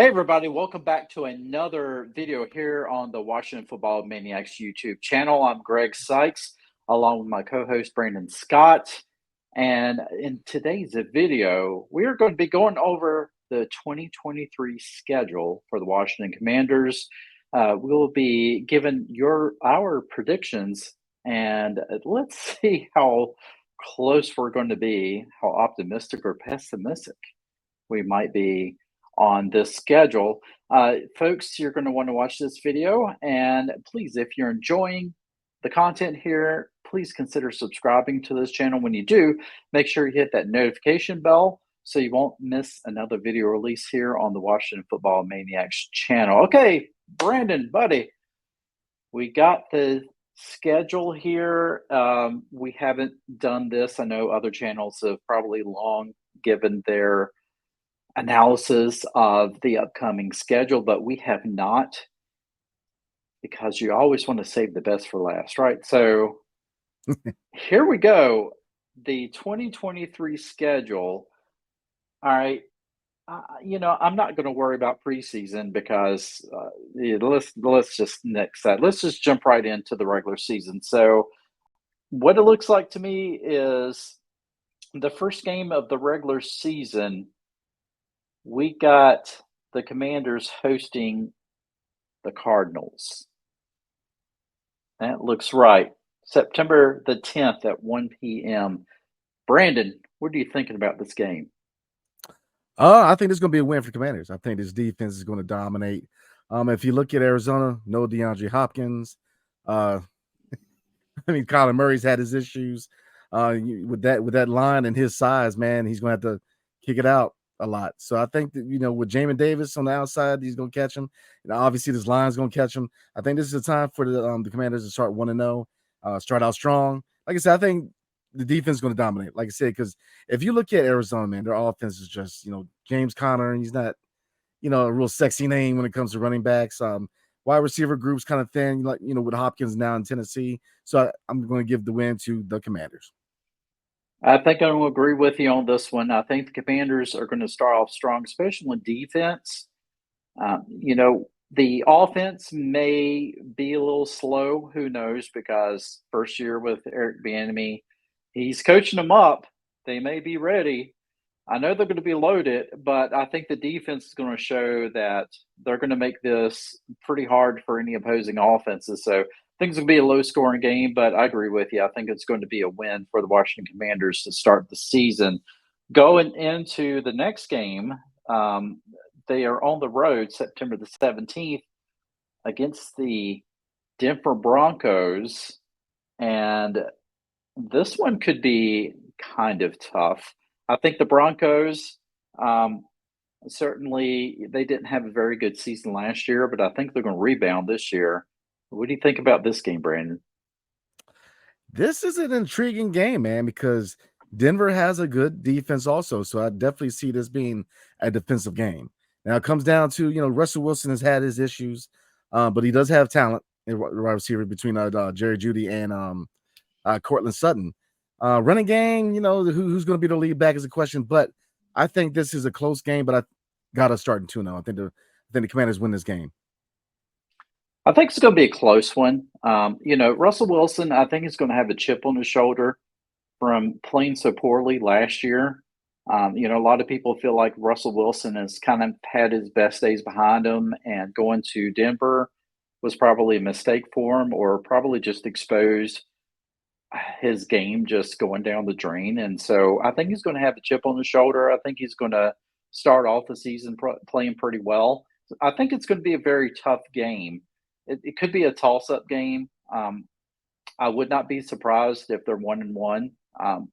Hey everybody, welcome back to another video here on the Washington Football Maniacs YouTube channel. I'm Greg Sykes along with my co-host Brandon Scott. And in today's video, we're going to be going over the 2023 schedule for the Washington Commanders. We'll be giving our predictions, and let's see how close we're going to be, how optimistic or pessimistic we might be on this schedule. Folks, you're going to want to watch this video, and please, if you're enjoying the content here, please consider subscribing to this channel. When you do, make sure you hit that notification bell so you won't miss another video release here on the Washington Football Maniacs channel. Okay, Brandon, buddy, we got the schedule here. We haven't done this. I know other channels have probably long given their analysis of the upcoming schedule, but we have not, because you always want to save the best for last, right? So here we go. The 2023 schedule. All right. I'm not going to worry about preseason because let's just nix that. Let's just jump right into the regular season. So what it looks like to me is the first game of the regular season. We got the Commanders hosting the Cardinals. That looks right. September the 10th at 1 p.m. Brandon, what are you thinking about this game? I think this is going to be a win for the Commanders. I think this defense is going to dominate. If you look at Arizona, no DeAndre Hopkins. Kyler Murray's had his issues with that line and his size, man. He's going to have to kick it out a lot. So I think that, with Jamin Davis on the outside, he's going to catch him. Obviously this line's going to catch him. I think this is a time for the Commanders to start 1-0, start out strong. Like I said, I think the defense is going to dominate. Like I said, because if you look at Arizona, man, their offense is just, James Conner, and he's not, a real sexy name when it comes to running backs. Wide receiver group's kind of thin, with Hopkins now in Tennessee. So I'm going to give the win to the Commanders. I think I'm going to agree with you on this one. I think the Commanders are going to start off strong, especially on defense. The offense may be a little slow. Who knows? Because first year with Eric Bieniemy, he's coaching them up. They may be ready. I know they're going to be loaded, but I think the defense is going to show that they're going to make this pretty hard for any opposing offenses. So things will be a low-scoring game, but I agree with you. I think it's going to be a win for the Washington Commanders to start the season. Going into the next game, they are on the road September the 17th against the Denver Broncos, and this one could be kind of tough. I think the Broncos, certainly they didn't have a very good season last year, but I think they're going to rebound this year. What do you think about this game, Brandon? This is an intriguing game, man, because Denver has a good defense also. So I definitely see this being a defensive game. Now it comes down to, Russell Wilson has had his issues, but he does have talent in wide receiver between Jerry Jeudy and Cortland Sutton. Running game, who's going to be the lead back is a question, but I think this is a close game, but I got to start in 2-0. I think the Commanders win this game. I think it's going to be a close one. Russell Wilson, I think, is going to have a chip on his shoulder from playing so poorly last year. A lot of people feel like Russell Wilson has kind of had his best days behind him, and going to Denver was probably a mistake for him, or probably just exposed his game just going down the drain. And so I think he's going to have a chip on his shoulder. I think he's going to start off the season playing pretty well. I think it's going to be a very tough game. It could be a toss-up game. I would not be surprised if they're 1-1. I'm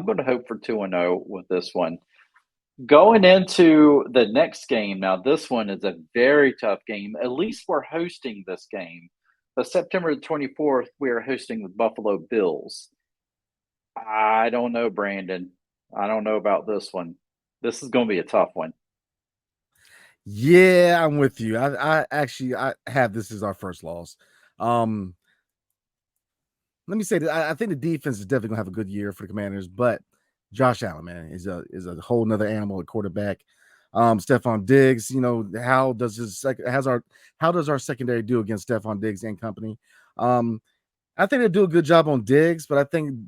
going to hope for 2-0 with this one. Going into the next game, now this one is a very tough game. At least we're hosting this game. But September the 24th, we are hosting the Buffalo Bills. I don't know, Brandon. I don't know about this one. This is going to be a tough one. Yeah, I'm with you. I have this as our first loss. Let me say that I think the defense is definitely gonna have a good year for the Commanders, but Josh Allen, man, is a whole nother animal at quarterback. Stephon Diggs, how does how does our secondary do against Stephon Diggs and company? I think they do a good job on Diggs, but I think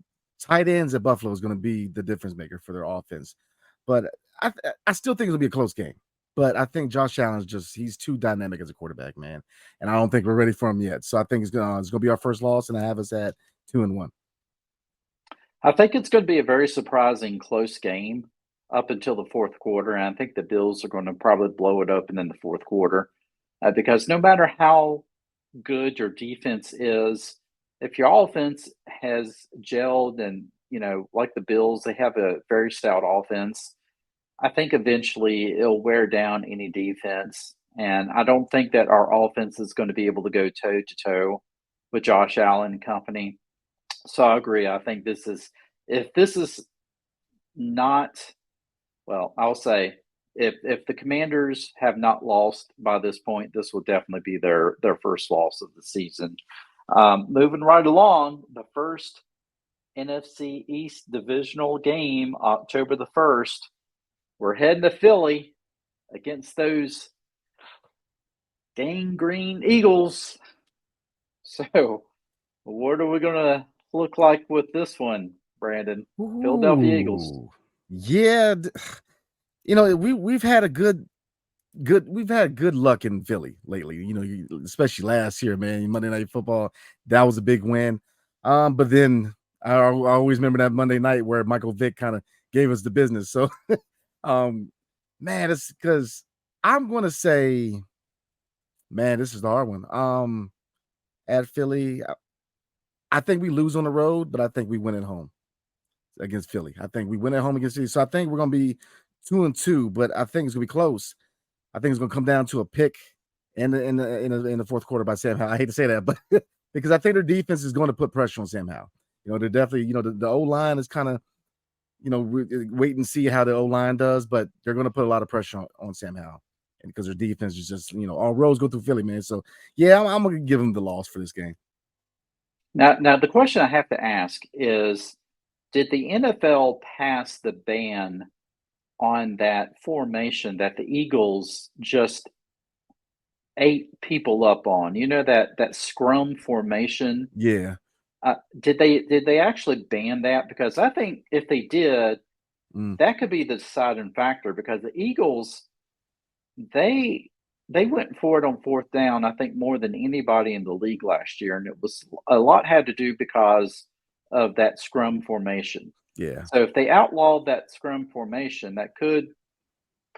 tight ends at Buffalo is going to be the difference maker for their offense. But I still think it'll be a close game. But I think Josh Allen's he's too dynamic as a quarterback, man. And I don't think we're ready for him yet. So I think it's gonna be our first loss, and I have us at 2-1. I think it's going to be a very surprising close game up until the fourth quarter, and I think the Bills are going to probably blow it open in the fourth quarter because no matter how good your defense is, if your offense has gelled and like the Bills, they have a very stout offense. I think eventually it'll wear down any defense, and I don't think that our offense is going to be able to go toe to toe with Josh Allen and company. So I agree. I think if this is not, well, I'll say if the Commanders have not lost by this point, this will definitely be their first loss of the season. Moving right along, the first NFC East divisional game, October the 1st, we're heading to Philly against those dang green Eagles. So, what are we going to look like with this one, Brandon? Philadelphia Eagles. Ooh, yeah. We've had we've had good luck in Philly lately. Especially last year, man. Monday Night Football, that was a big win. But then I always remember that Monday night where Michael Vick kind of gave us the business. So, man, it's because I'm going to say, man, this is the hard one. At Philly, I think we lose on the road, but I think we win at home against Philly. I think we win at home against Philly. So I think we're going to be 2-2, but I think it's going to be close. I think it's going to come down to a pick in the fourth quarter by Sam Howell. I hate to say that, but because I think their defense is going to put pressure on Sam Howell. They're definitely, the O-line is kind of, wait and see how the O-line does, but they're going to put a lot of pressure on Sam Howell. And because their defense is just, all roads go through Philly, man. So, yeah, I'm going to give them the loss for this game. Now, the question I have to ask is, did the NFL pass the ban on that formation that the Eagles just ate people up on? That scrum formation. Yeah. Did they actually ban that? Because I think if they did, that could be the deciding factor. Because the Eagles, they went for it on fourth down, I think, more than anybody in the league last year, and it was a lot had to do because of that scrum formation. Yeah. So if they outlawed that scrum formation, that could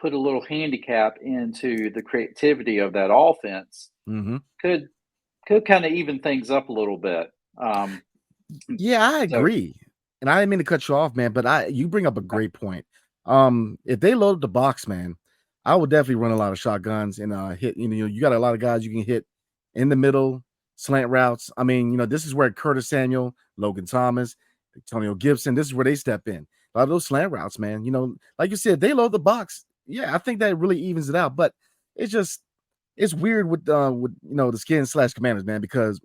put a little handicap into the creativity of that offense. Mm-hmm. Could kind of even things up a little bit. Yeah, I agree. And I didn't mean to cut you off, man, but you bring up a great point. If they load the box, man, I would definitely run a lot of shotguns and hit. You got a lot of guys you can hit in the middle, slant routes. I mean, this is where Curtis Samuel, Logan Thomas, Antonio Gibson, this is where they step in. A lot of those slant routes, man. Like you said, they load the box. Yeah, I think that really evens it out. But it's weird with the Skin/Commanders, man, because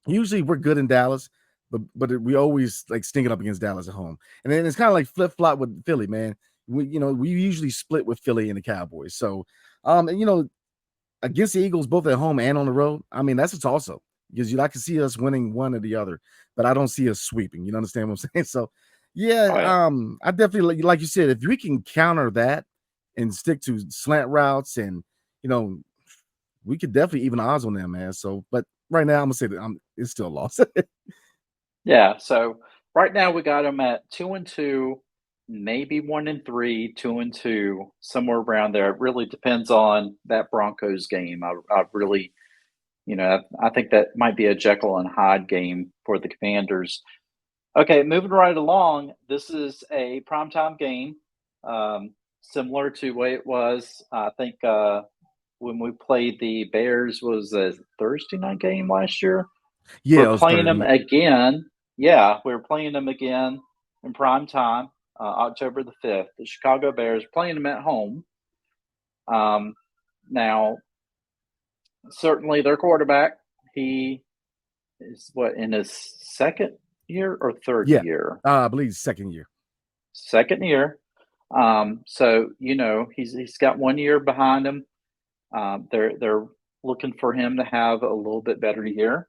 usually we're good in Dallas, but we always like stink it up against Dallas at home. And then it's kind of like flip-flop with Philly, man. We usually split with Philly and the Cowboys. So against the Eagles, both at home and on the road, I mean, that's a toss-up because I can see us winning one or the other, but I don't see us sweeping. You understand what I'm saying? So yeah. I definitely, like you said, if we can counter that and stick to slant routes and we could definitely even odds on them, man. So, but right now, I'm gonna say that it's still a loss. Yeah. So right now we got them at 2-2, maybe 1-3, 2-2, somewhere around there. It really depends on that Broncos game. I really, I think that might be a Jekyll and Hyde game for the Commanders. Okay, moving right along. This is a primetime game, similar to the way it was. I think when we played the Bears was a Thursday night game last year. Yeah, We're playing them again. Yeah, we're playing them again in prime time, October the 5th. The Chicago Bears playing them at home. Now, certainly their quarterback, he is in his second year or third year? I believe second year. Second year. So he's got 1 year behind him. They're looking for him to have a little bit better year.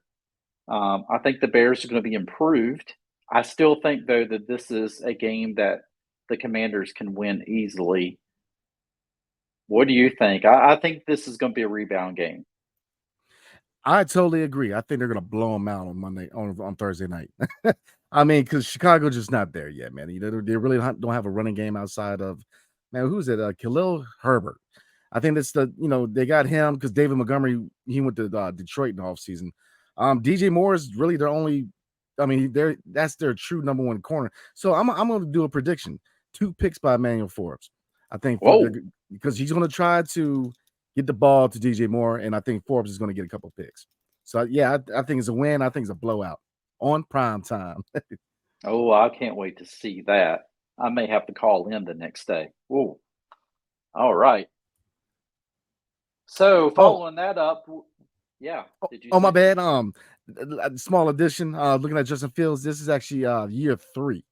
I think the Bears are going to be improved. I still think though that this is a game that the Commanders can win easily. What do you think? I think this is going to be a rebound game. I totally agree. I think they're gonna blow them out on Monday on Thursday night. I mean, because Chicago's just not there yet, man. They really don't have a running game outside of man. Who's it? Khalil Herbert. I think that's they got him because David Montgomery he went to Detroit in the offseason. DJ Moore is really their only. I mean, that's their true number one corner. So I'm going to do a prediction: 2 picks by Emmanuel Forbes. I think Whoa! because he's going to try to get the ball to DJ Moore, and I think Forbes is going to get a couple picks. So yeah, I think it's a win. I think it's a blowout on prime time. Oh, I can't wait to see that. I may have to call in the next day. Whoa! All right. So Oh, following that up, yeah. Did you oh, my say bad. Small addition. Looking at Justin Fields, this is actually year 3.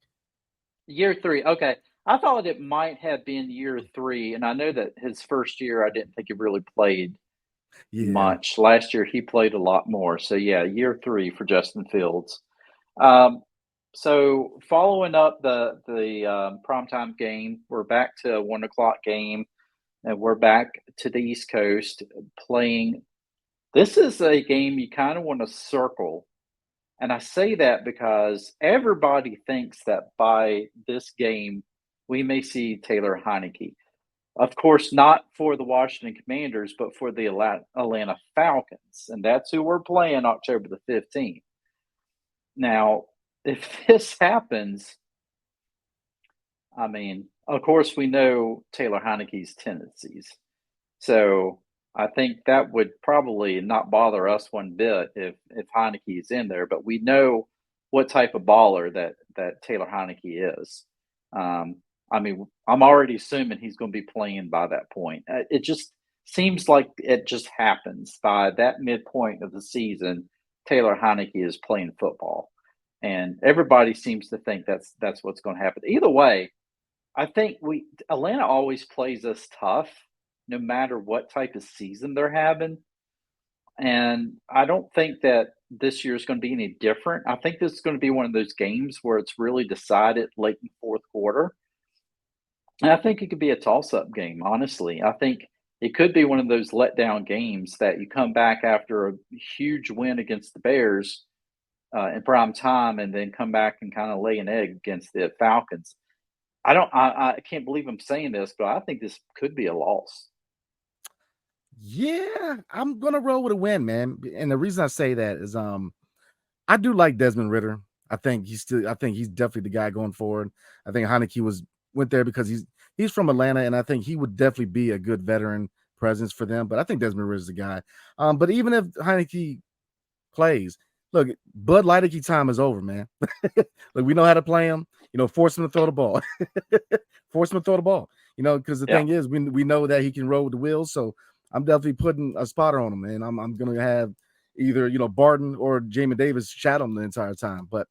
year three? Okay. I thought it might have been year three, and I know that his first year, I didn't think he really played Yeah. much. Last year, he played a lot more. So yeah, year three for Justin Fields. Um, so following up the primetime game, we're back to a 1 o'clock game, and we're back to the East Coast playing. This is a game you kind of want to circle, and I say that because everybody thinks that by this game we may see Taylor Heineke. Of course, not for the Washington Commanders, but for the Atlanta Falcons, and that's who we're playing October the 15th. Now, if this happens, I mean, of course, we know Taylor Heineke's tendencies. So I think that would probably not bother us one bit if Heineke is in there, but we know what type of baller that Taylor Heineke is. Um, I mean, I'm already assuming he's going to be playing by that point. It just seems like it just happens by that midpoint of the season. Taylor Heineke is playing football, and everybody seems to think that's what's going to happen. Either way, I think we Atlanta always plays us tough, no matter what type of season they're having. And I don't think that this year is going to be any different. I think this is going to be one of those games where it's really decided late in the fourth quarter. And I think it could be a toss-up game, honestly. I think it could be one of those letdown games that you come back after a huge win against the Bears in prime time and then come back and kind of lay an egg against the Falcons. I can't believe I'm saying this, but I think this could be a loss. Yeah, I'm gonna roll with a win, man. And the reason I say that is I do like Desmond Ritter. I think he's definitely the guy going forward. I think Heineke went there because he's from Atlanta, and I think he would definitely be a good veteran presence for them. But I think Desmond Ritter's the guy. But even if Heineke plays, look, Bud Lighty time is over, man. Like we know how to play him. Force him to throw the ball. Force him to throw the ball. Because the Yeah. thing is, we know that he can roll with the wheels. So I'm definitely putting a spotter on him, and I'm gonna have either Barton or Jamin Davis shadow him the entire time. But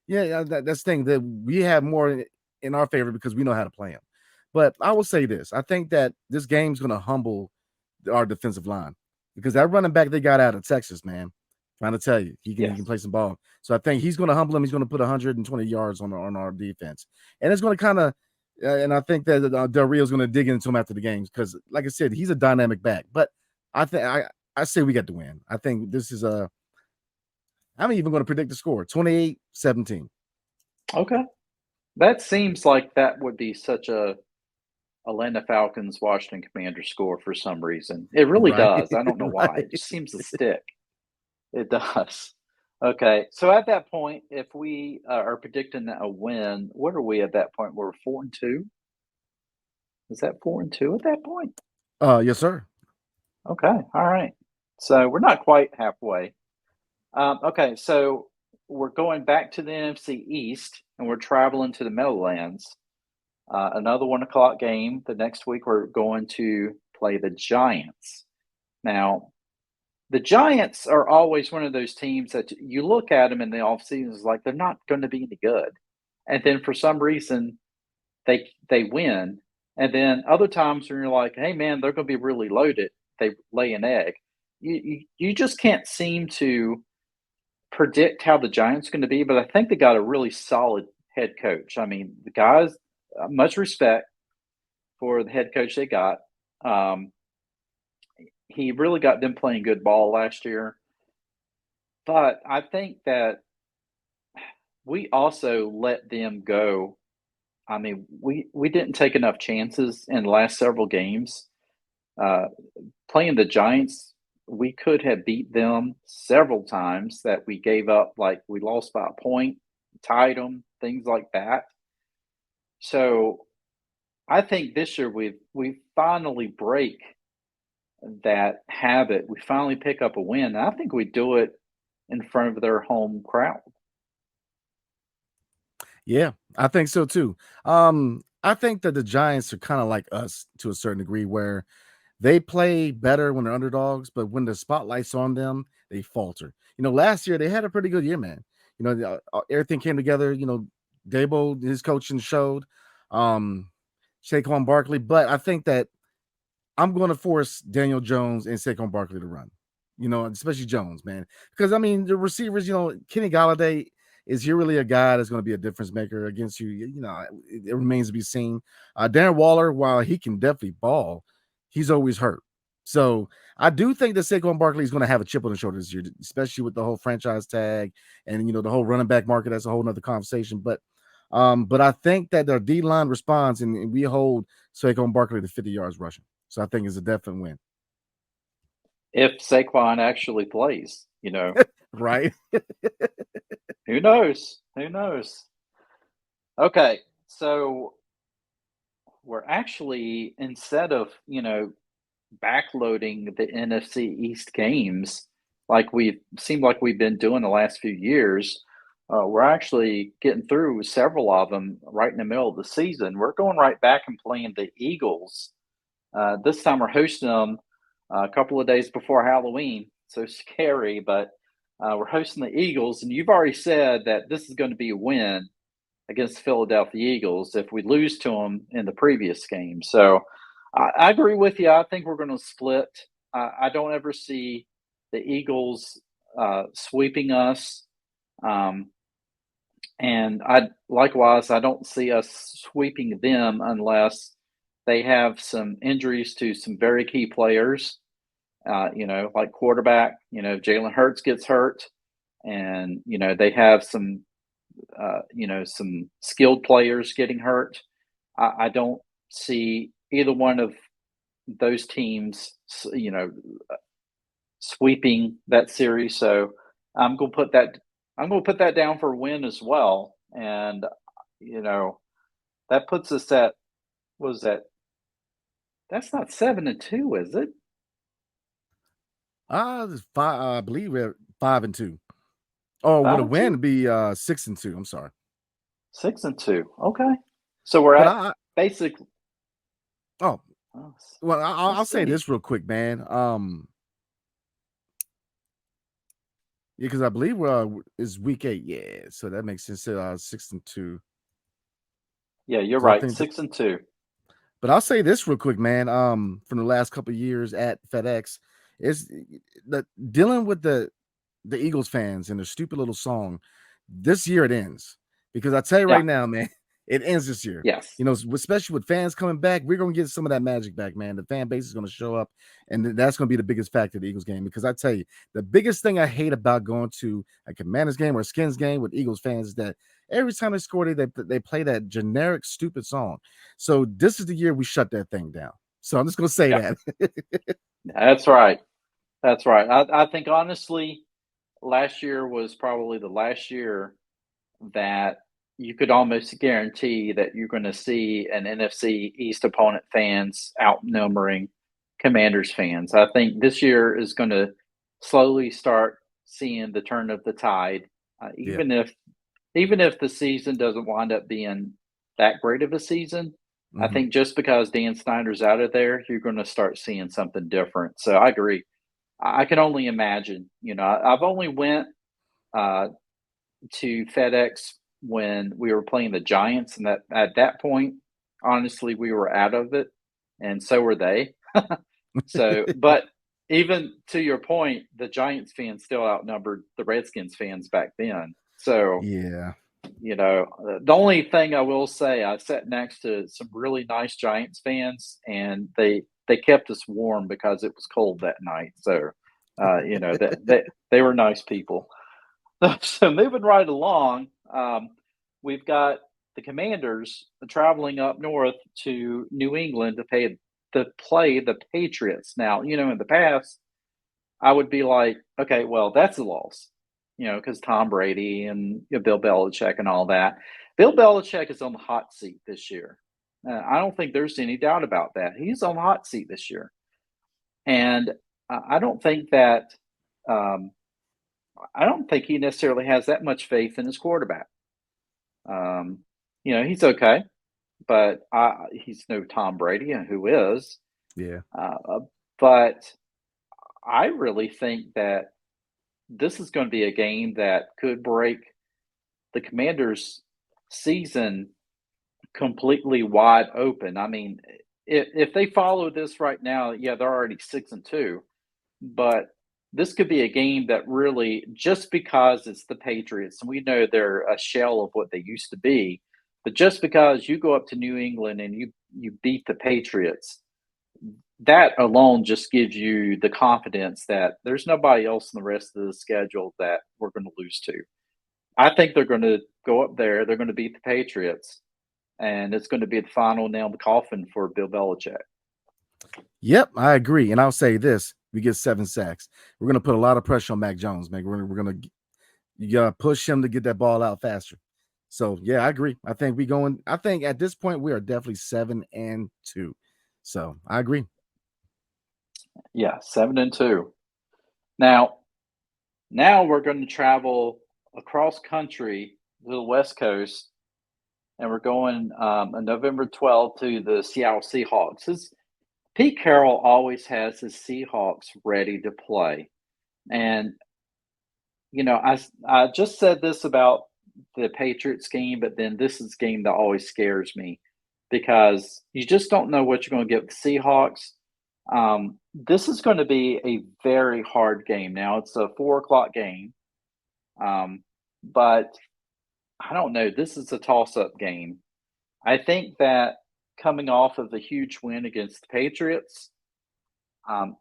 yeah, that's the thing that we have more in our favor because we know how to play him. But I will say this: I think that this game's gonna humble our defensive line because that running back they got out of Texas, man. Trying to tell you, he can Yes. play some ball. So I think he's going to humble him. He's going to put 120 yards on our defense, and it's going to kind of. And I think that Del Rio's going to dig into him after the games because, like I said, he's a dynamic back. But I think I say we got the win. I think this is a. I'm even going to predict the score: 28-17. Okay. That seems like that would be such a Atlanta Falcons Washington Commanders score for some reason. It really Right, does. I don't know why. It right. just seems to stick. It does. Okay. So at that point, if we are predicting a win, what are we at that point? We're 4-2. Is that 4-2 at that point? Yes, sir. Okay. All right. So we're not quite halfway. Okay. So we're going back to the NFC East and we're traveling to the Meadowlands. Another 1 o'clock game. The next week, we're going to play the Giants. Now, the Giants are always one of those teams that you look at them in the offseason, it's like they're not going to be any good. And then for some reason, they win. And then other times when you're like, hey man, they're going to be really loaded, they lay an egg. You just can't seem to predict how the Giants are going to be, but I think they got a really solid head coach. I mean, the guys, much respect for the head coach they got. Um, he really got them playing good ball last year. But I think that we also let them go. I mean, we didn't take enough chances in the last several games. Uh, Playing the Giants, we could have beat them several times that we gave up, like we lost by a point, tied them, things like that. So I think this year we finally break that habit. We finally pick up a win. I think we do it in front of their home crowd. Yeah, I think so too. I think that the Giants are kind of like us to a certain degree, where they play better when they're underdogs, but when the spotlight's on them, they falter. Last year they had a pretty good year, man. Everything came together. Dabo, his coaching showed. Um, Saquon Barkley, but I think that I'm going to force Daniel Jones and Saquon Barkley to run. Especially Jones, man, because I mean the receivers. Kenny Galladay, is he really a guy that's going to be a difference maker against you? It remains to be seen. Darren Waller, while he can definitely ball, he's always hurt. So I do think that Saquon Barkley is going to have a chip on his shoulder this year, especially with the whole franchise tag and the whole running back market. That's a whole nother conversation. But I think that their D line responds, and we hold Saquon Barkley to 50 yards rushing. So I think it's a definite win. If Saquon actually plays, Right? who knows? Who knows? Okay, so we're actually, instead of backloading the NFC East games like we seemed like we've been doing the last few years. We're actually getting through several of them right in the middle of the season. We're going right back and playing the Eagles. This time we're hosting them a couple of days before Halloween. So scary, but we're hosting the Eagles, and you've already said that this is going to be a win against the Philadelphia Eagles if we lose to them in the previous game. So I agree with you. I think we're going to split. I don't ever see the Eagles sweeping us. Um, and I don't see us sweeping them unless they have some injuries to some very key players. Like quarterback. Jalen Hurts gets hurt, and they have some skilled players getting hurt. I don't see either one of those teams, sweeping that series. So I'm going to put that. I'm going to put that down for a win as well. And you know that puts us at, was that, that's not 7-2, is it? I believe we're 5-2. Oh, with Five a and win, two, it'd be 6-2. I'm sorry, 6-2. Okay, so we're but at basically. oh Oh, well, I'll let's say see. this real quick, man. Yeah, because I believe is week 8. Yeah, so that makes sense. 6-2. Yeah, you're So I right. think that, 6-2. but I'll say this real quick, man. From the last couple of years at FedEx, is the dealing with the Eagles fans and their stupid little song. This year it ends, because I tell you Yeah. right now, man, it ends this year. Yes. Especially with fans coming back, we're gonna get some of that magic back, man. The fan base is gonna show up, and that's gonna be the biggest factor of the Eagles game. Because I tell you, the biggest thing I hate about going to a Commanders game or a Skins game with Eagles fans is that every time they score, they play that generic, stupid song. So this is the year we shut that thing down. So I'm just gonna say Yeah. that. That's right. That's right. I think honestly, last year was probably the last year that you could almost guarantee that you're going to see an NFC East opponent fans outnumbering Commanders fans. I think this year is going to slowly start seeing the turn of the tide, Yeah. even if the season doesn't wind up being that great of a season. I Hmm. think just because Dan Snyder's out of there, you're going to start seeing something different. So I agree. I can only imagine. I've only went uh, to FedEx when we were playing the Giants, and that at that point, honestly, we were out of it, and so were they. So, but even to your point, the Giants fans still outnumbered the Redskins fans back then. So, Yeah. the only thing I will say, I sat next to some really nice Giants fans, and they kept us warm because it was cold that night. So, that they were nice people. So moving right along, we've got the Commanders traveling up north to New England to play the Patriots. Now, in the past, I would be like, okay, well, that's a loss, because Tom Brady and Bill Belichick and all that. Bill Belichick is on the hot seat this year. I don't think there's any doubt about that. He's on the hot seat this year, and I don't think that. Um, I don't think he necessarily has that much faith in his quarterback. Um, he's okay, but he's no Tom Brady, who is. Yeah. But I really think that this is going to be a game that could break the Commanders' season completely wide open. I mean, if they follow this right now, yeah, they're already 6-2, but this could be a game that really, just because it's the Patriots, and we know they're a shell of what they used to be, but just because you go up to New England and you beat the Patriots, that alone just gives you the confidence that there's nobody else in the rest of the schedule that we're going to lose to. I think they're going to go up there, they're going to beat the Patriots, and it's going to be the final nail in the coffin for Bill Belichick. Yep, I agree. And I'll say this: we get 7 sacks. We're gonna put a lot of pressure on Mac Jones, man. We're gonna you gotta push him to get that ball out faster. So yeah, I agree. I think at this point we are definitely 7-2. So I agree. Yeah, 7-2. Now we're going to travel across country to the West Coast, and we're going on November 12th to the Seattle Seahawks. Pete Carroll always has his Seahawks ready to play. And, I just said this about the Patriots game, but then this is a game that always scares me because you just don't know what you're going to get with the Seahawks. This is going to be a very hard game. Now, it's a 4 o'clock game, but I don't know. This is a toss up game. I think that coming off of the huge win against the Patriots, um,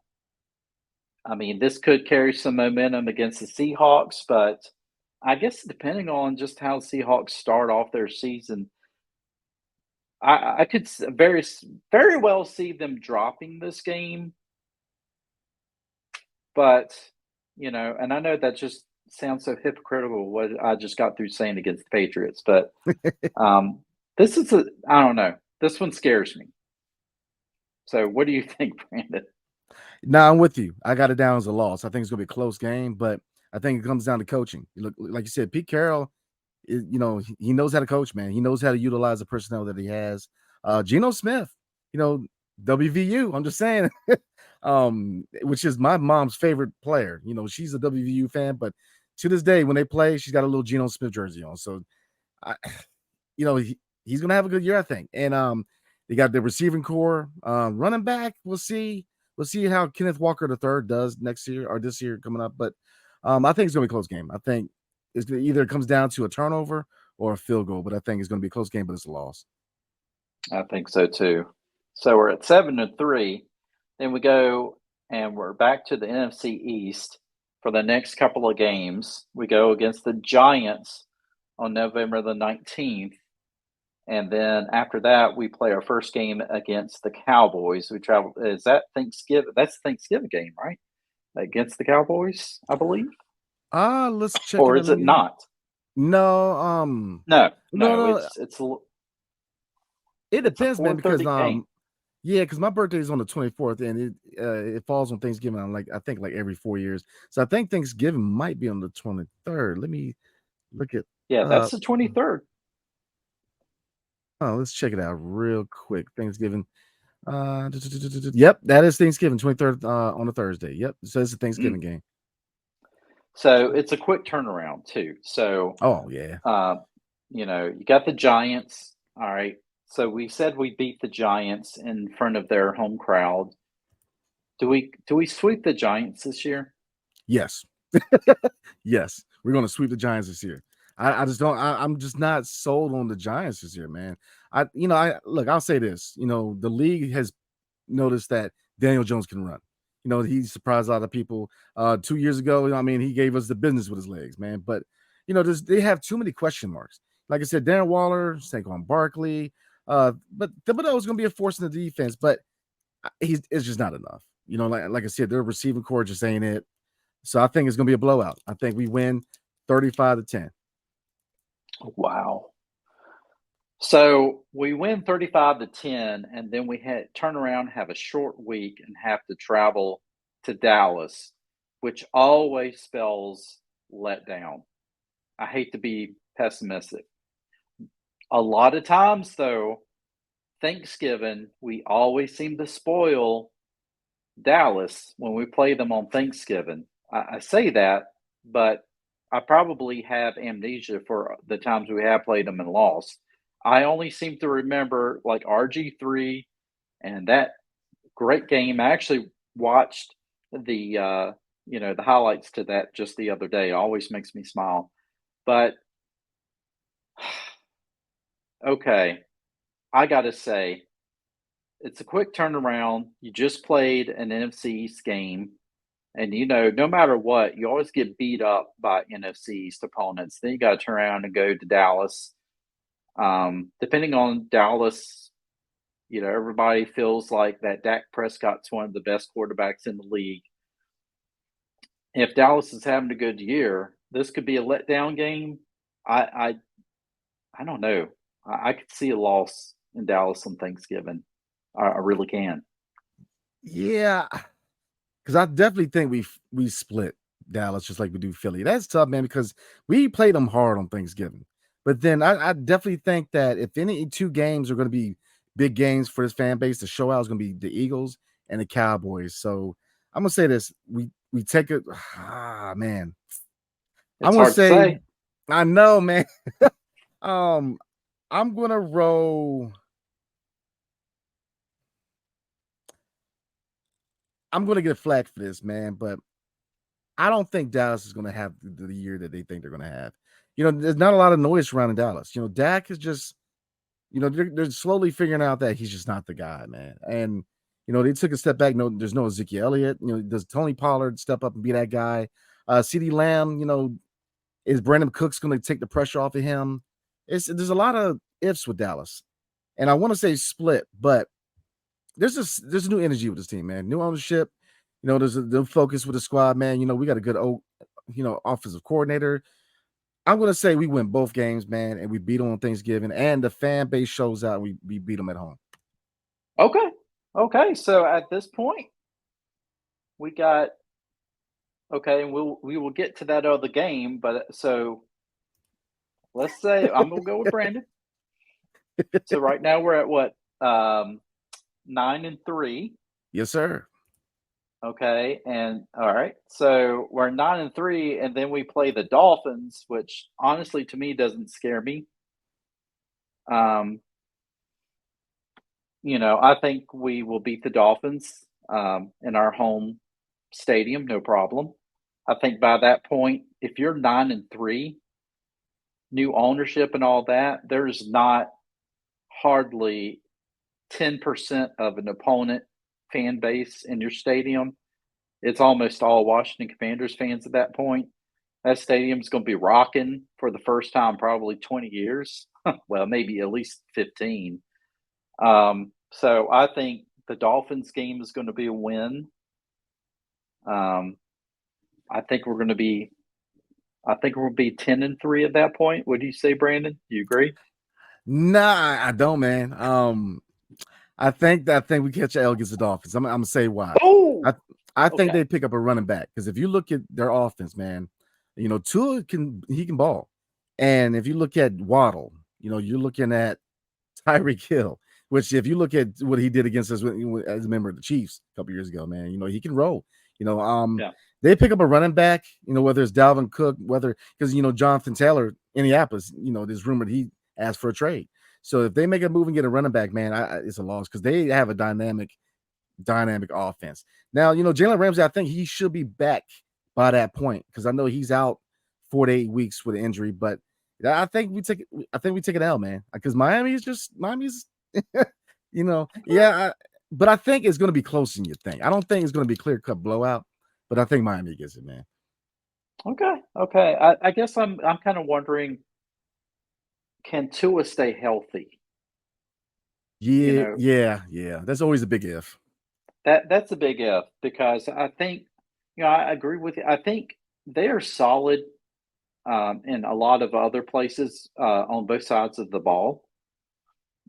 I mean, this could carry some momentum against the Seahawks, but I guess depending on just how the Seahawks start off their season, I could very well see them dropping this game. But and I know that just sounds so hypocritical what I just got through saying against the Patriots, but this is I don't know. This one scares me. So, what do you think, Brandon? Now I'm with you. I got it down as a loss. I think it's gonna be a close game, but I think it comes down to coaching. You look like you said, Pete Carroll. He knows how to coach, man. He knows how to utilize the personnel that he has. Geno Smith, WVU. I'm just saying, which is my mom's favorite player. She's a WVU fan, but to this day, when they play, she's got a little Geno Smith jersey on. So, I, he's gonna have a good year, I think. And they got the receiving core, running back. We'll see. We'll see how Kenneth Walker III does next year or this year coming up. But I think it's gonna be a close game. I think either comes down to a turnover or a field goal, but I think it's gonna be a close game, but it's a loss. I think so too. So we're at 7-3. Then we go and we're back to the NFC East for the next couple of games. We go against the Giants on November the 19th. And then after that, we play our first game against the Cowboys. We travel. Is that Thanksgiving? That's the Thanksgiving game, right? Against the Cowboys, I believe. Let's check it Or out. is it not? No, No, no, no. no. It It's a depends, man, because 4:30 game. yeah, because my birthday is on the 24th, and it falls on Thanksgiving. I'm I think like every 4 years, so I think Thanksgiving might be on the 23rd. Let me look at. Yeah, that's the 23rd. Oh, let's check it out real quick. Thanksgiving. Yep, that is Thanksgiving, 23rd on a Thursday. Yep, so it's a Thanksgiving game. So it's a quick turnaround too. So, Oh yeah, you got the Giants. All right, So we said we beat the Giants in front of their home crowd. Do we sweep the Giants this year? Yes. Yes. We're going to sweep the Giants this year. I just don't. I'm just not sold on the Giants this year, man. I'll say this. The league has noticed that Daniel Jones can run. He surprised a lot of people. 2 years ago, I mean, he gave us the business with his legs, man. But they have too many question marks. Like I said, Darren Waller, Saquon Barkley, but Thibodeau is going to be a force in the defense, but it's just not enough. Like I said, their receiving core just ain't it. So I think it's going to be a blowout. I think we win 35-10. Wow. So we win 35-10, and then we had turn around, have a short week, and have to travel to Dallas, which always spells letdown. I hate to be pessimistic. A lot of times, though, Thanksgiving, we always seem to spoil Dallas when we play them on Thanksgiving. I say that, but I probably have amnesia for the times we have played them and lost. I only seem to remember like RG3 and that great game. I actually watched the highlights to that just the other day. It always makes me smile. But okay, I got to say, it's a quick turnaround. You just played an NFC East game. And no matter what, you always get beat up by NFC East opponents. Then you got to turn around and go to Dallas. Depending on Dallas, everybody feels like that Dak Prescott's one of the best quarterbacks in the league. If Dallas is having a good year, this could be a letdown game. I don't know. I could see a loss in Dallas on Thanksgiving. I really can. Yeah, because I definitely think we split Dallas just like we do Philly. That's tough, man, because we played them hard on Thanksgiving. But then I definitely think that if any two games are going to be big games for this fan base, the show out is going to be the Eagles and the Cowboys. So I'm gonna say this: we take it. Man, I'm It's gonna hard to say, say. I know, man. um, I'm gonna roll. I'm gonna get a flag for this, man, but I don't think Dallas is going to have the year that they think they're going to have. There's not a lot of noise around in Dallas. Dak is just, they're slowly figuring out that he's just not the guy, man. And, they took a step back. No, there's no Ezekiel Elliott. Does Tony Pollard step up and be that guy? CeeDee Lamb, is Brandon Cooks going to take the pressure off of him? There's a lot of ifs with Dallas. And I want to say split, but there's a new energy with this team, man. New ownership. There's a new focus with the squad, man. We got a good offensive coordinator. I'm gonna say we win both games, man, and we beat them on Thanksgiving, and the fan base shows out. And we beat them at home. Okay. So at this point, we got okay, and we will get to that other game. But so let's say I'm gonna go with Brandon. So right now we're at what 9-3. Yes, sir. Okay, and all right, so we're 9-3, and then we play the Dolphins, which honestly to me doesn't scare me. Um, I think we will beat the Dolphins in our home stadium, no problem. I think by that point, if you're 9-3, new ownership and all that, there's not hardly 10% of an opponent fan base in your stadium. It's almost all Washington Commanders fans at that point. That stadium's going to be rocking for the first time probably 20 years. Well, maybe at least 15. So I think the Dolphins game is going to be a win. I think we're going to be 10-3 at that point. What do you say, Brandon? You agree? Nah, I don't, man. I think we catch L against the Dolphins. I'm gonna say why. Oh, I think okay. they pick up a running back because if you look at their offense, man, Tua can ball, and if you look at Waddle, you're looking at Tyreek Hill, which if you look at what he did against us as a member of the Chiefs a couple years ago, man, he can roll. Yeah. They pick up a running back, whether it's Dalvin Cook, because Jonathan Taylor, Indianapolis, there's rumored he asked for a trade. So if they make a move and get a running back, man, it's a loss because they have a dynamic offense. Now, Jalen Ramsey, I think he should be back by that point because I know he's out 4 to 8 weeks with an injury. But I think we take an L, man, because Miami's, yeah. But I think it's going to be closer than you think. I don't think it's going to be clear cut blowout, but I think Miami gets it, man. Okay. I guess I'm kind of wondering, can Tua stay healthy? You Yeah, know, yeah. That's always a big if. that's a big if because I think, I agree with you. I think they are solid in a lot of other places on both sides of the ball.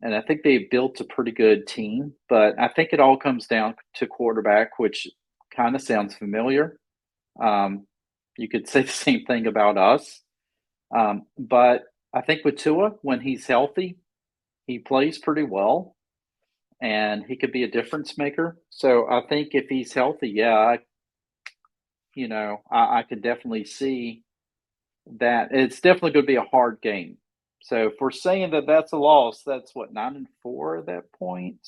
And I think they built a pretty good team, but I think it all comes down to quarterback, which kind of sounds familiar. Um, you could say the same thing about us. But I think with Tua, when he's healthy, he plays pretty well and he could be a difference maker. So I think if he's healthy, I could definitely see that it's definitely going to be a hard game. So if we're saying that that's a loss, that's what, 9-4 at that point.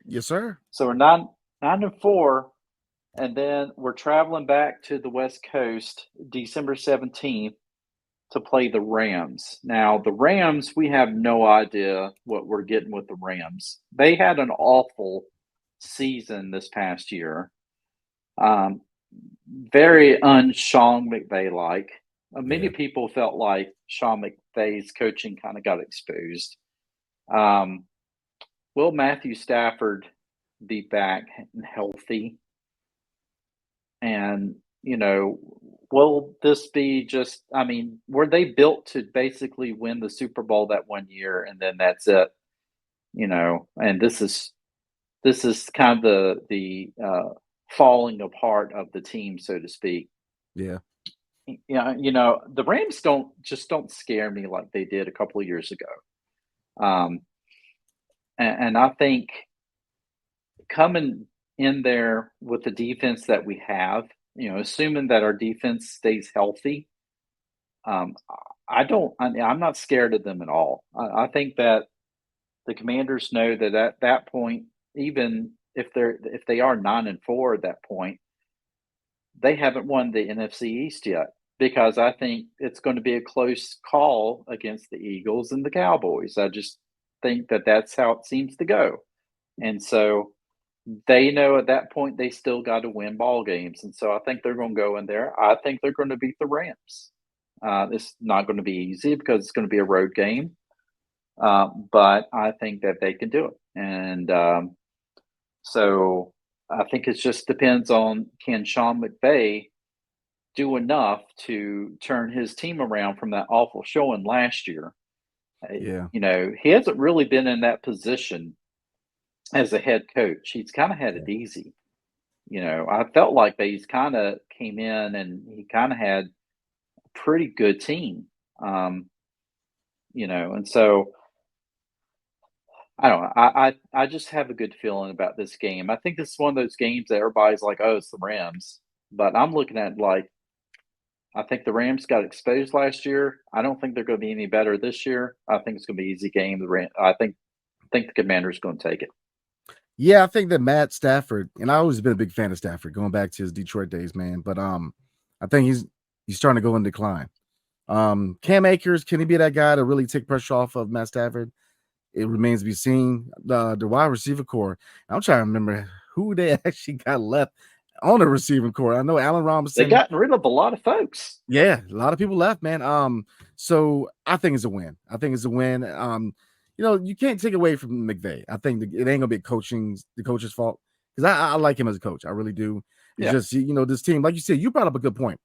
Yes, sir. So we're 9-4, and then we're traveling back to the West Coast December 17th to play the Rams. Now, the Rams, we have no idea what we're getting with the Rams. They had an awful season this past year. Very un-Sean McVay like. Many Yeah. people felt like Sean McVay's coaching kind of got exposed. Um, will Matthew Stafford be back and healthy? And, will this be just, were they built to basically win the Super Bowl that one year and then that's it? And this is kind of the falling apart of the team, so to speak. Yeah. Yeah, the Rams don't scare me like they did a couple of years ago. And I think coming in there with the defense that we have, assuming that our defense stays healthy, um, I'm not scared of them at all. I think that the Commanders know that at that point, even if they are 9-4 at that point, they haven't won the NFC East yet because I think it's going to be a close call against the Eagles and the Cowboys. I just think that that's how it seems to go. And so they know at that point they still got to win ball games. And so I think they're going to go in there. I think they're going to beat the Rams. It's not going to be easy because it's going to be a road game. But I think that they can do it. And so I think it just depends on, can Sean McVay do enough to turn his team around from that awful showing last year. Yeah. He hasn't really been in that position as a head coach. He's kind of had it easy. I felt like that he's kind of came in and he kind of had a pretty good team. And so I don't know. I just have a good feeling about this game. I think this is one of those games that everybody's like, oh, it's the Rams. But I'm looking at like, I think the Rams got exposed last year. I don't think they're going to be any better this year. I think it's going to be an easy game. I think the Commanders going to take it. Yeah, I think that Matt Stafford, and I always been a big fan of Stafford going back to his Detroit days, man. But I think he's starting to go in decline. Cam Akers, can he be that guy to really take pressure off of Matt Stafford? It remains to be seen. The wide receiver core. I'm trying to remember who they actually got left on the receiving core. I know Allen They Robinson. got rid of a lot of folks. Yeah, a lot of people left, man. So I think it's a win. You can't take away from McVay. I think it ain't gonna be the coach's fault because I like him as a coach. I really do. It's just this team, like you said, you brought up a good point.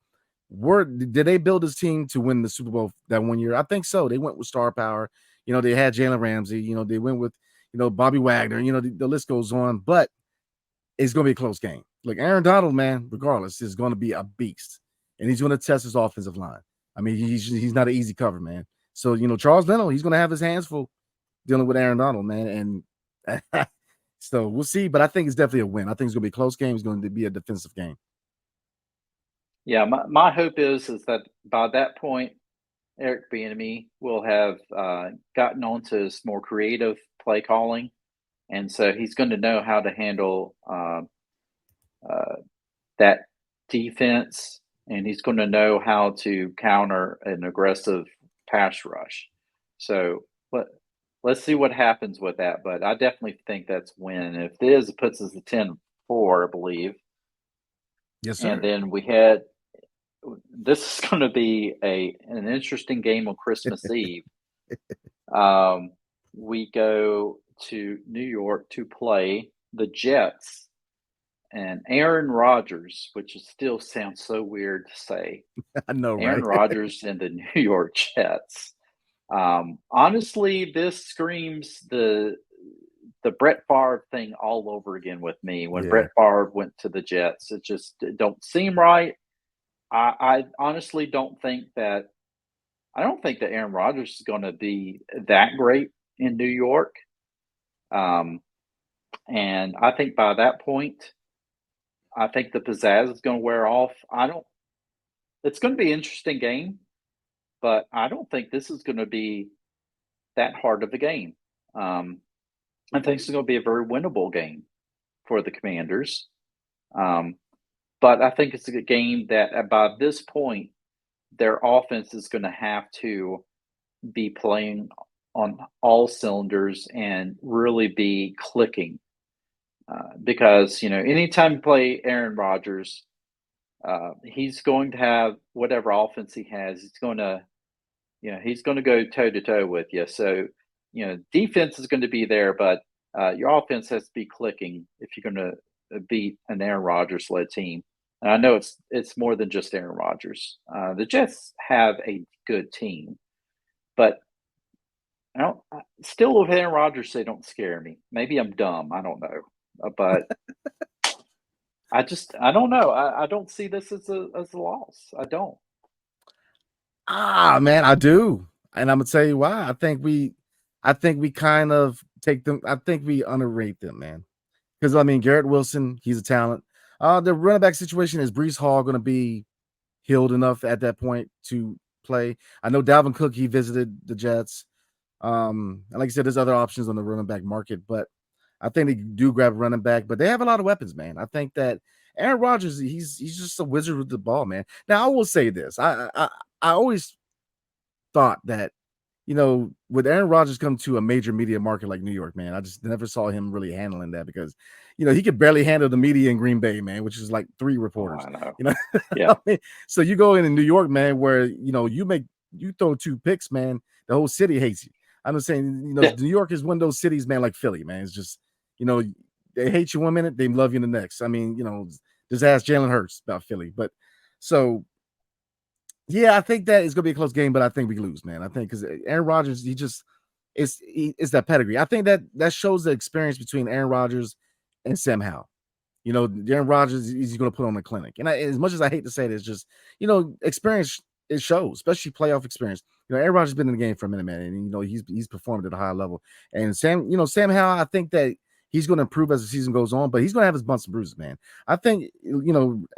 Did they build this team to win the Super Bowl that one year? I think so. They went with star power. They had Jalen Ramsey. They went with Bobby Wagner. The list goes on, but it's gonna be a close game. Like Aaron Donald, man, regardless, is going to be a beast, and he's going to test his offensive line. I mean, he's not an easy cover, man. So Charles Leno, he's going to have his hands full dealing with Aaron Donald, man, and so we'll see. But I think it's definitely a win. I think it's going to be a close game. It's going to be a defensive game. Yeah, my hope is that by that point, Eric Bieniemy will have gotten onto his more creative play calling, and so he's going to know how to handle uh, that defense, and he's going to know how to counter an aggressive pass rush. So let's see what happens with that. But I definitely think that's win. If it is, it puts us at 10-4, I believe. Yes, And sir. then we had this is going to be an interesting game on Christmas Eve. We go to New York to play the Jets and Aaron Rodgers, which still sounds so weird to say. I know, Aaron right? Rodgers and the New York Jets. Honestly, this screams the Brett Favre thing all over again with me. When Yeah. Brett Favre went to the Jets, it don't seem right. I honestly don't think that Aaron Rodgers is going to be that great in New York. Um, and I think by that point, I think the pizzazz is going to wear off. I don't. It's going to be an interesting game, but I don't think this is going to be that hard of a game. Um, I think it's going to be a very winnable game for the Commanders. Um, but I think it's a game that by this point, their offense is going to have to be playing on all cylinders and really be clicking. Because, anytime you play Aaron Rodgers, he's going to have whatever offense he has. He's going to go toe to toe with you. So, defense is going to be there, but your offense has to be clicking if you're going to beat an Aaron Rodgers led team. And I know it's more than just Aaron Rodgers. The Jets have a good team, but I don't. Still, with Aaron Rodgers, they don't scare me. Maybe I'm dumb. I don't know, but I don't know. I don't see this as a loss. I don't. Man, I do. And I'm gonna tell you why. I think we kind of take them. I think we underrate them, man. Because I mean, Garrett Wilson, he's a talent. The running back situation is Brees Hall going to be healed enough at that point to play? I know Dalvin Cook, he visited the Jets. And like I said, there's other options on the running back market, but I think they do grab a running back, but they have a lot of weapons, man. I think that Aaron Rodgers, he's just a wizard with the ball, man. Now I will say this. I always thought that, with Aaron Rodgers come to a major media market like New York, man, I just never saw him really handling that because, he could barely handle the media in Green Bay, man, which is like 3 Oh, reporters. I know. You know, Yeah. I mean, so you go in New York, man, where you throw 2 picks, man, the whole city hates you. I'm just saying, Yeah. New York is one of those cities, man, like Philly, man. It's just, you know, they hate you one minute, they love you the next. I mean, just ask Jalen Hurts about Philly. But so yeah, I think that it's gonna be a close game, but I think we lose, man. I think because Aaron Rodgers, it's that pedigree. I think that shows the experience between Aaron Rodgers and Sam Howell. Aaron Rodgers, he's going to put on a clinic, and as much as I hate to say it, it's just experience. It shows, especially playoff experience. Aaron Rodgers has been in the game for a minute, man, and he's performed at a high level. And Sam Howell, I think that he's going to improve as the season goes on, but he's going to have his bumps and bruises, man. I think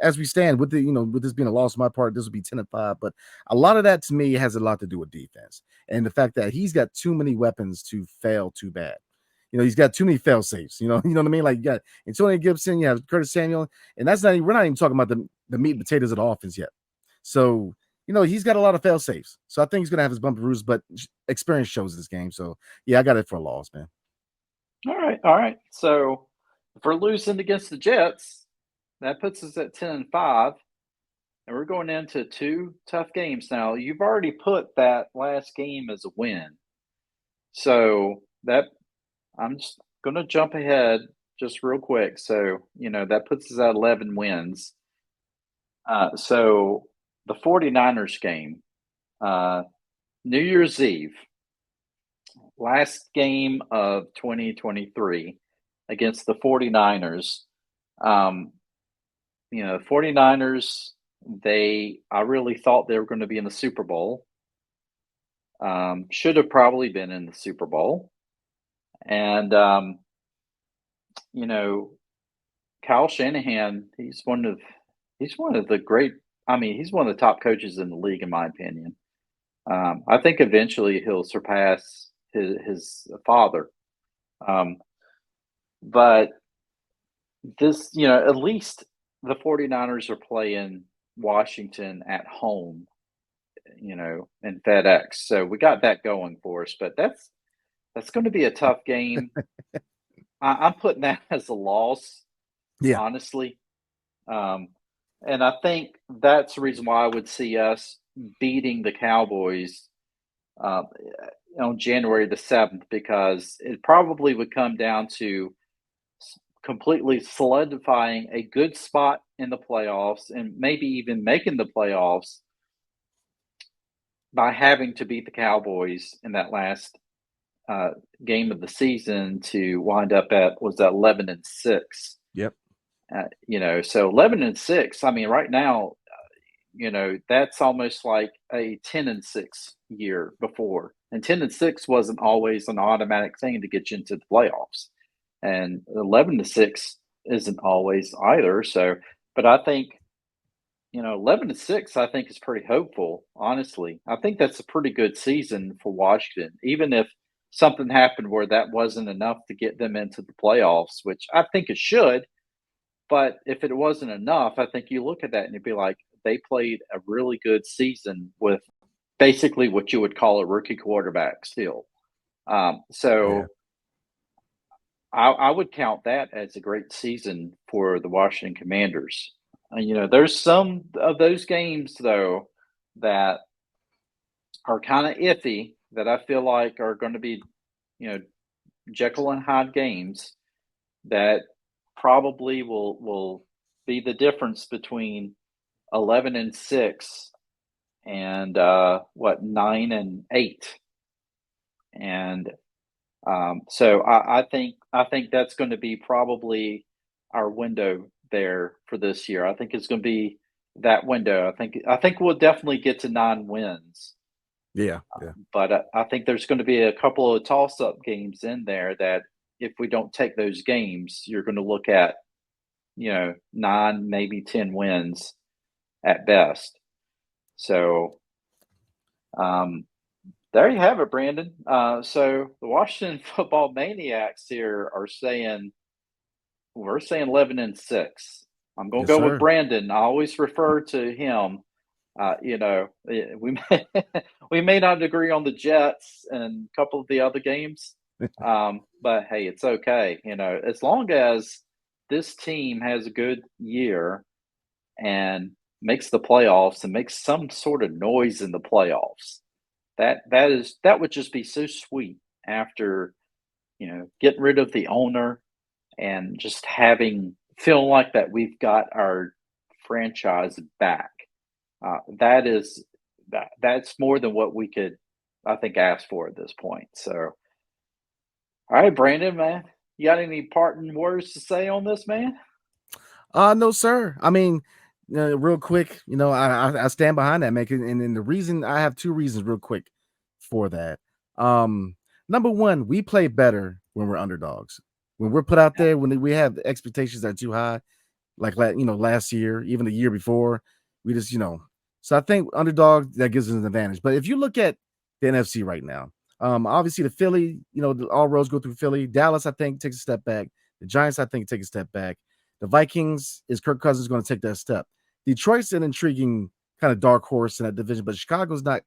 as we stand with with this being a loss on my part, this will be 10-5, but a lot of that to me has a lot to do with defense and the fact that he's got too many weapons to fail too bad. He's got too many fail safes. You know what I mean? Like you got Antonio Gibson, you have Curtis Samuel, and we're not even talking about the meat and potatoes of the offense yet. So, he's got a lot of fail safes. So I think he's gonna have his bump and bruise, but experience shows this game. So yeah, I got it for a loss, man. All right. All right. So if we're losing against the Jets, that puts us at 10-5, and we're going into 2 tough games now. You've already put that last game as a win. So that I'm just going to jump ahead just real quick. So, that puts us at 11 wins. So the 49ers game, uh, New Year's Eve, last game of 2023 against the 49ers. Um, 49ers, I really thought they were going to be in the Super Bowl. Should have probably been in the Super Bowl. And, you know, Kyle Shanahan, he's one of the great, I mean, he's one of the top coaches in the league, in my opinion. I think eventually he'll surpass his father. Um, but this, at least the 49ers are playing Washington at home, in FedEx. So we got that going for us. But that's going to be a tough game. I'm putting that as a loss, Yeah. honestly. Um, and I think that's the reason why I would see us beating the Cowboys uh, on January the 7th, because it probably would come down to completely solidifying a good spot in the playoffs and maybe even making the playoffs by having to beat the Cowboys in that last uh, game of the season to wind up at, was that 11-6. Yep. So 11-6. I mean, right now, that's almost like a 10-6 year before, and 10-6 wasn't always an automatic thing to get you into the playoffs, and 11-6 isn't always either. So, but I think 11-6, I think is pretty hopeful. Honestly, I think that's a pretty good season for Washington, even if something happened where that wasn't enough to get them into the playoffs, which I think it should. But if it wasn't enough, I think you look at that and you'd be like, they played a really good season with basically what you would call a rookie quarterback still. Yeah. So I would count that as a great season for the Washington Commanders. There's some of those games though that are kind of iffy that I feel like are going to be, you know, Jekyll and Hyde games that probably will be the difference between 11-6 and 9-8. And so I think that's going to be probably our window there for this year. I think it's going to be that window. I think we'll definitely get to 9 wins, Yeah. Yeah. but I think there's going to be a couple of toss-up games in there that if we don't take those games, you're going to look at 9, maybe 10 wins at best. So um, there you have it, Brandon. So the Washington Football Maniacs here are saying we're saying 11-6. I'm gonna Yes, go with sir. Brandon. I always refer to him. We may, we may not agree on the Jets and a couple of the other games, but hey, it's okay. As long as this team has a good year and makes the playoffs and makes some sort of noise in the playoffs, that would just be so sweet after getting rid of the owner and just having feeling like that we've got our franchise back. That's more than what we could, I think, ask for at this point. So, all right, Brandon, man, you got any parting words to say on this, man? No, sir. I mean, real quick, I stand behind that, man. And the reason I have two reasons, real quick, for that. Number one, we play better when we're underdogs. When we're put out there, when we have expectations that are too high, like last year, even the year before, we just. So I think underdog that gives us an advantage. But if you look at the NFC right now, obviously the Philly, all roads go through Philly. Dallas, I think, takes a step back. The Giants, I think, take a step back. The Vikings, is Kirk Cousins going to take that step? Detroit's an intriguing kind of dark horse in that division, but Chicago's not.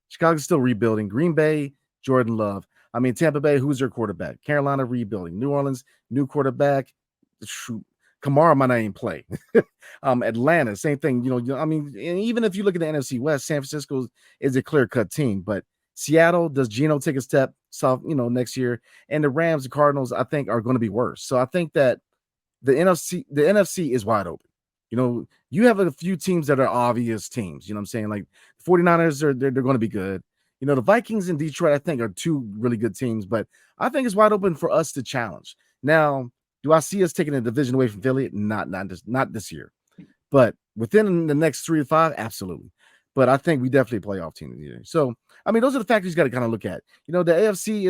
Chicago's still rebuilding. Green Bay, Jordan Love. I mean, Tampa Bay, who's their quarterback? Carolina rebuilding. New Orleans, new quarterback. Shoot, Kamara might not even play. Atlanta, same thing. I mean, and even if you look at the NFC West, San Francisco is a clear-cut team, but Seattle, does Geno take a step next year? And the Rams, the Cardinals, I think, are going to be worse. So I think that the NFC is wide open. You have a few teams that are obvious teams. You know what I'm saying? Like 49ers they're going to be good. The Vikings and Detroit, I think, are two really good teams, but I think it's wide open for us to challenge. Now, do I see us taking a division away from Philly? Not this year. But within the next 3 to 5, absolutely. But I think we definitely a playoff team here. So, I mean, those are the factors you got to kind of look at. The AFC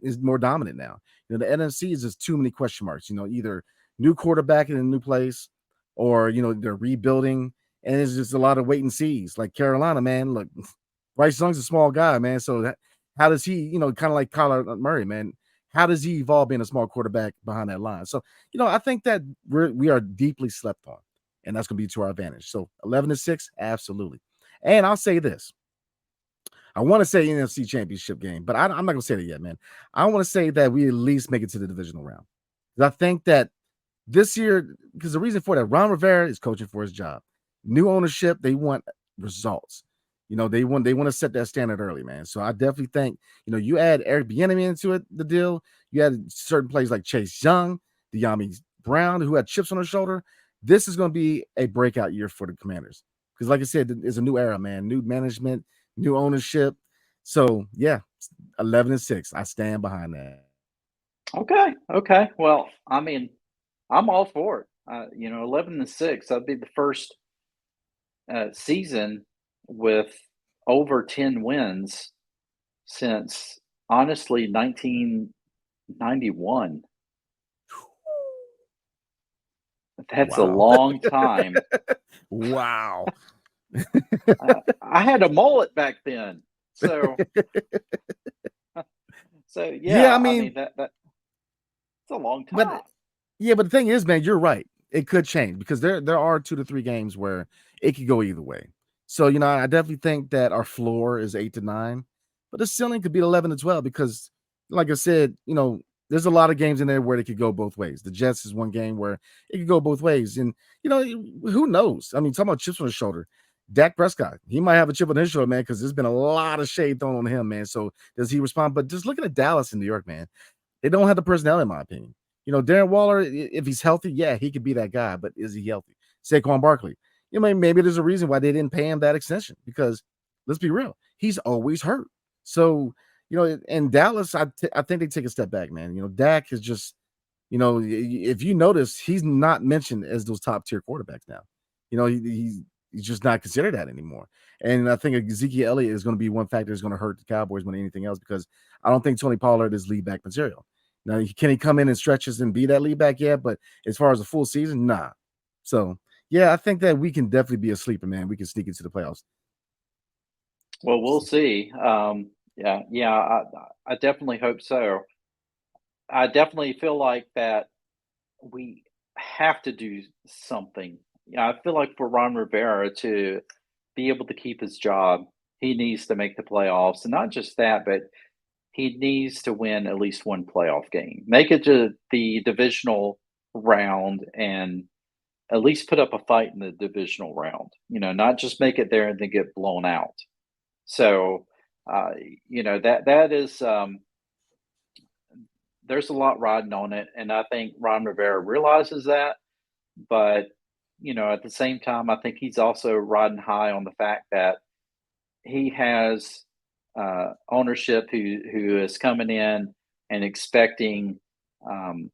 is more dominant now. The NFC is just too many question marks. Either new quarterback in a new place, or they're rebuilding, and it's just a lot of wait and sees. Like Carolina, man, look, Bryce Young's a small guy, man. So how does he, kind of like Kyler Murray, man? How does he evolve being a small quarterback behind that line? So, I think that we are deeply slept on, and that's going to be to our advantage. So 11-6, absolutely. And I'll say this. I want to say NFC Championship game, but I'm not going to say that yet, man. I want to say that we at least make it to the divisional round. I think that this year, because the reason for that, Ron Rivera is coaching for his job. New ownership, they want results. They want to set that standard early, man. So I definitely think, you add Eric Bieniemy into it, the deal. You add certain players like Chase Young, De'Ami Brown, who had chips on their shoulder. This is going to be a breakout year for the Commanders. Because like I said, it's a new era, man. New management, new ownership. So yeah, 11-6. I stand behind that. Okay, okay. Well, I mean, I'm all for it. 11-6. That'd be the first season with over 10 wins since honestly 1991. That's a Wow. long time. Wow. I had a mullet back then, so Yeah, yeah. I I mean mean, that's a long but time. yeah, but the thing is, man, you're right. It could change because there are 2 to 3 games where it could go either way. So, I definitely think that our floor is 8 to 9, but the ceiling could be 11 to 12 because, like I said, there's a lot of games in there where it could go both ways. The Jets is one game where it could go both ways, and who knows? I mean, talking about chips on his shoulder, Dak Prescott, he might have a chip on his shoulder, man, because there's been a lot of shade thrown on him, man. So does he respond? But just looking at Dallas and New York, man, they don't have the personnel, in my opinion. Darren Waller, if he's healthy, yeah, he could be that guy, but is he healthy? Saquon Barkley, maybe there's a reason why they didn't pay him that extension because let's be real, he's always hurt. So, in Dallas, I think they take a step back, man. Dak is just, if you notice, he's not mentioned as those top tier quarterbacks now. He's just not considered that anymore. And I think Ezekiel Elliott is going to be one factor that's going to hurt the Cowboys more than anything else because I don't think Tony Pollard is lead back material. Now, can he come in stretches and be that lead back? Yeah, but as far as a full season, nah. So, yeah, I think that we can definitely be a sleeper, man. We can sneak into the playoffs. Well, we'll see. Yeah. I definitely hope so. I definitely feel like that we have to do something. Yeah, I feel like for Ron Rivera to be able to keep his job, he needs to make the playoffs, and not just that, but he needs to win at least one playoff game, make it to the divisional round, and at least put up a fight in the divisional round. Not just make it there and then get blown out. So, uh, that is there's a lot riding on it, and I think Ron Rivera realizes that. But at the same time, I think he's also riding high on the fact that he has ownership who is coming in and um,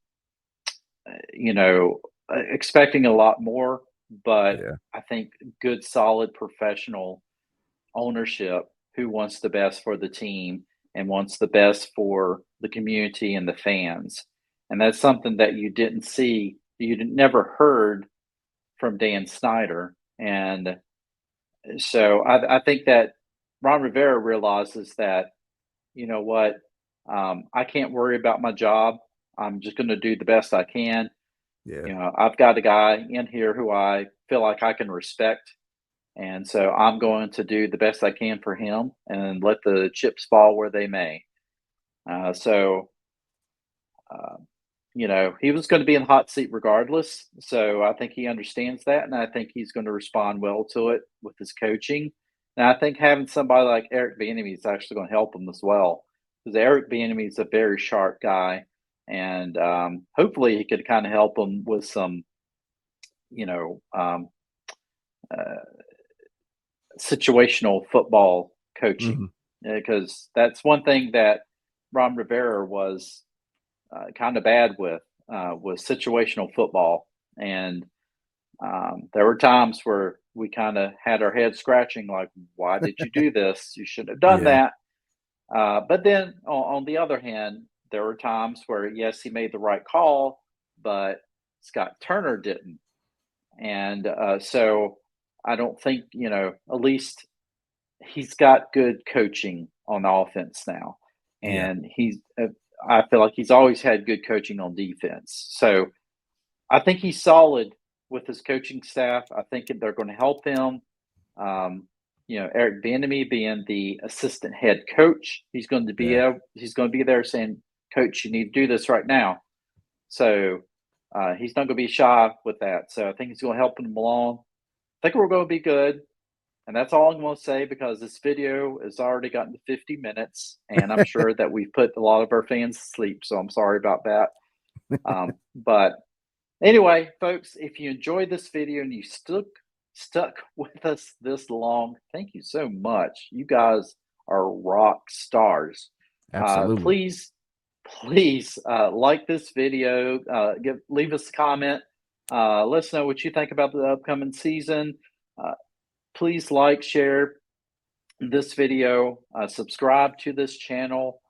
expecting a lot more. But Yeah. I think good, solid, professional ownership who wants the best for the team and wants the best for the community and the fans. And that's something that you didn't see, you never heard from Dan Snyder. And so I think that Ron Rivera realizes that, you know what, I can't worry about my job. I'm just going to do the best I can. Yeah. I've got a guy in here who I feel like I can respect. And so I'm going to do the best I can for him and let the chips fall where they may. So, uh, he was going to be in the hot seat regardless. So I think he understands that. And I think he's going to respond well to it with his coaching. And I think having somebody like Eric Bieniemy is actually going to help him as well. Because Eric Bieniemy is a very sharp guy. And hopefully he could kind of help him with some, you know, um, uh, situational football coaching Hmm. because that's one thing that Ron Rivera was kind of bad with was situational football, and there were times where we kind of had our heads scratching, like, "Why did you do this? You shouldn't have done Yeah. that." But then, on the other hand, there were times where yes, he made the right call, but Scott Turner didn't, and so I don't think at least he's got good coaching on offense now, Yeah. and I feel like he's always had good coaching on defense. So I think he's solid with his coaching staff. I think they're going to help him. Um, Eric Bieniemy being the assistant head coach, Yeah. he's going to be there saying, "Coach, you need to do this right now." So he's not going to be shy with that. So I think he's going to help him along. I think we're going to be good. And that's all I'm going to say because this video has already gotten to 50 minutes, and I'm sure that we've put a lot of our fans to sleep. So I'm sorry about that. But anyway, folks, if you enjoyed this video and you stuck with us this long, thank you so much. You guys are rock stars. Absolutely. Please like this video. Leave us a comment. Let us know what you think about the upcoming season. Please like, share this video, subscribe to this channel,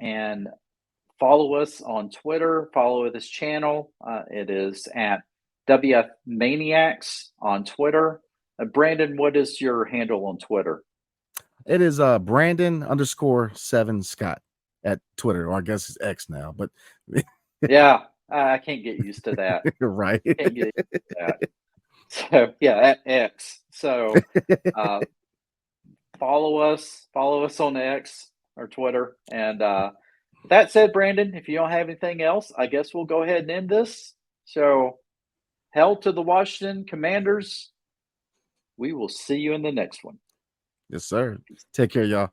and follow us on Twitter. Follow this channel. It is at WF Maniacs on Twitter. Brandon, what is your handle on Twitter? It is Brandon_7 Scott at Twitter, or I guess it's X now, but Yeah, I can't get used to that. right. Can't get used to that. So yeah, at X. So follow us on X or Twitter. And that said, Brandon, if you don't have anything else, I guess we'll go ahead and end this. So, hell to the Washington Commanders. We will see you in the next one. Yes, sir. Take care, y'all.